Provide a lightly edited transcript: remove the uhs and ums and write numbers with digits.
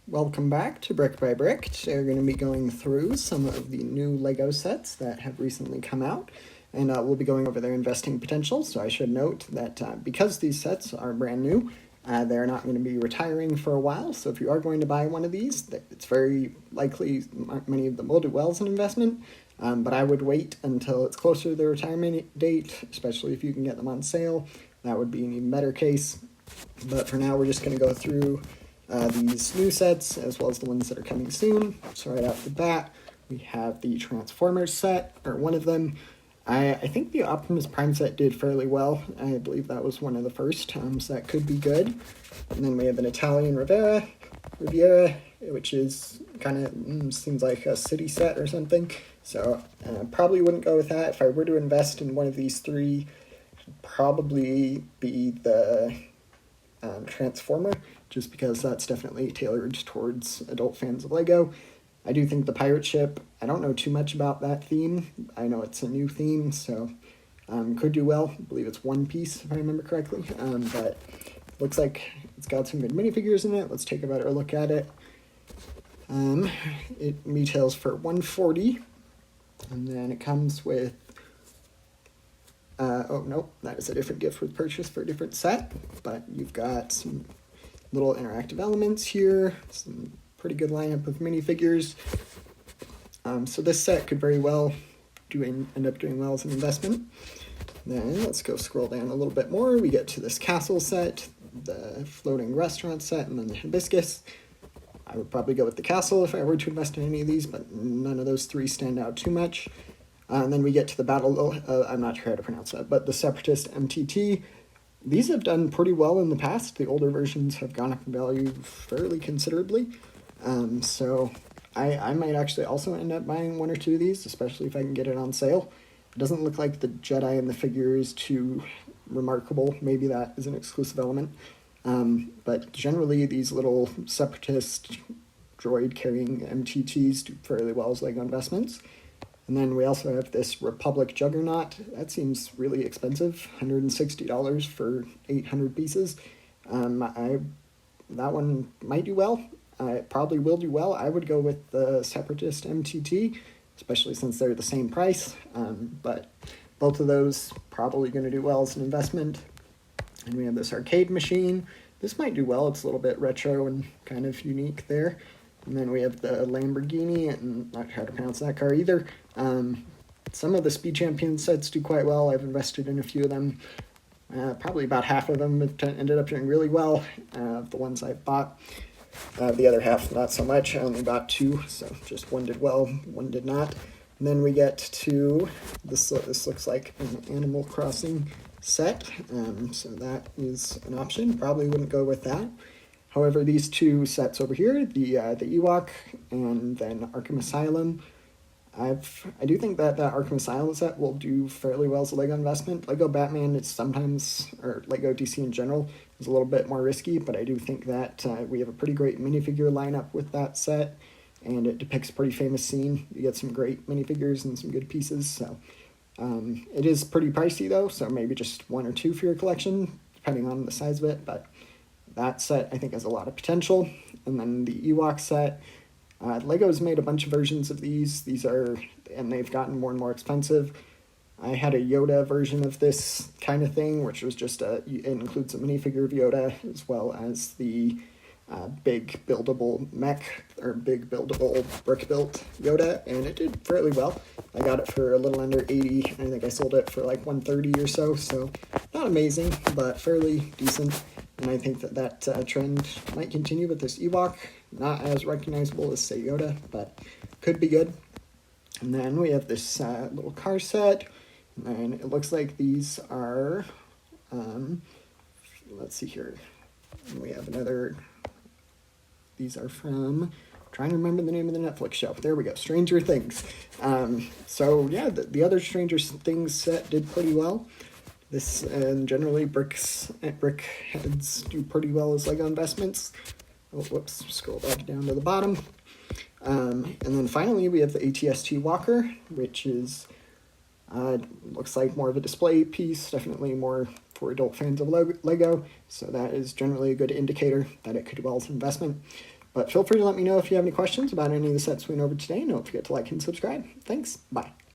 Welcome back to Brick by Brick. Today we're going to be going through some of the new LEGO sets that have recently come out, and we'll be going over their investing potential. So I should note that because these sets are brand new, they're not going to be retiring for a while. So if you are going to buy one of these, it's very likely many of them will do well as an investment. But I would wait until it's closer to the retirement date, especially if you can get them on sale. That would be an even better case. But for now, we're just going to go through these new sets as well as the ones that are coming soon. So right off the bat, we have the Transformers set, or one of them. I think the Optimus Prime set did fairly well. I believe that was one of the first, so that could be good. And then we have an Italian Riviera, which is kind of seems like a city set or something. So probably wouldn't go with that. If I were to invest in one of these three, it'd probably be the Transformer, just because that's definitely tailored towards adult fans of LEGO. I do think the pirate ship, I don't know too much about that theme. I know it's a new theme, so could do well. I believe it's one piece, if I remember correctly. But looks like it's got some good minifigures in it. Let's take a better look at it. It retails for $140, and then it comes with oh, no, that is a different gift with purchase for a different set, but you've got some little interactive elements here, some pretty good lineup of minifigures. So this set could very well end up doing well as an investment. Then let's go scroll down a little bit more. We get to this castle set, the floating restaurant set, and then the hibiscus. I would probably go with the castle if I were to invest in any of these, but none of those three stand out too much. And then we get to the battle, I'm not sure how to pronounce that, but the Separatist MTT. These have done pretty well in the past. The older versions have gone up in value fairly considerably. So I might actually also end up buying one or two of these, especially if I can get it on sale. It doesn't look like the Jedi in the figure is too remarkable. Maybe that is an exclusive element. But generally, these little Separatist droid-carrying MTTs do fairly well as LEGO investments. And then we also have this Republic Juggernaut. That seems really expensive, $160 for 800 pieces. That one might do well. It probably will do well. I would go with the Separatist MTT, especially since they're the same price. But both of those probably going to do well as an investment. And we have this arcade machine. This might do well. It's a little bit retro and kind of unique there. And then we have the Lamborghini, and not sure how to pronounce that car either. Some of the Speed Champion sets do quite well. I've invested in a few of them. Probably about half of them have ended up doing really well, the ones I've bought. The other half, not so much. I only bought two, so just one did well, one did not. And then we get to this. This looks like an Animal Crossing set, so that is an option. Probably wouldn't go with that. However, these two sets over here, the Ewok and then Arkham Asylum, I do think that the Arkham Asylum set will do fairly well as a LEGO investment. LEGO Batman is sometimes, or LEGO DC in general, is a little bit more risky, but I do think that we have a pretty great minifigure lineup with that set, and it depicts a pretty famous scene. You get some great minifigures and some good pieces, so it is pretty pricey though, so maybe just one or two for your collection, depending on the size of it, but that set, I think, has a lot of potential. And then the Ewok set, LEGO's made a bunch of versions of these. And they've gotten more and more expensive. I had a Yoda version of this kind of thing, which was just it includes a minifigure of Yoda, as well as the big buildable mech, or big buildable brick-built Yoda, and it did fairly well. I got it for a little under 80. I think I sold it for like 130 or so not amazing, but fairly decent. And I think that trend might continue with this Ewok. Not as recognizable as, say, Yoda, but could be good. And then we have this little car set. And it looks like these are, let's see here. We have another, these are from, trying to remember the name of the Netflix show. There we go, Stranger Things. So yeah, the other Stranger Things set did pretty well. This, and generally brickheads do pretty well as LEGO investments. Oh, whoops, scroll back down to the bottom. And then finally we have the ATST Walker, which is, looks like more of a display piece, definitely more for adult fans of LEGO, so that is generally a good indicator that it could do well as an investment. But feel free to let me know if you have any questions about any of the sets we went over today, and don't forget to like and subscribe. Thanks. Bye.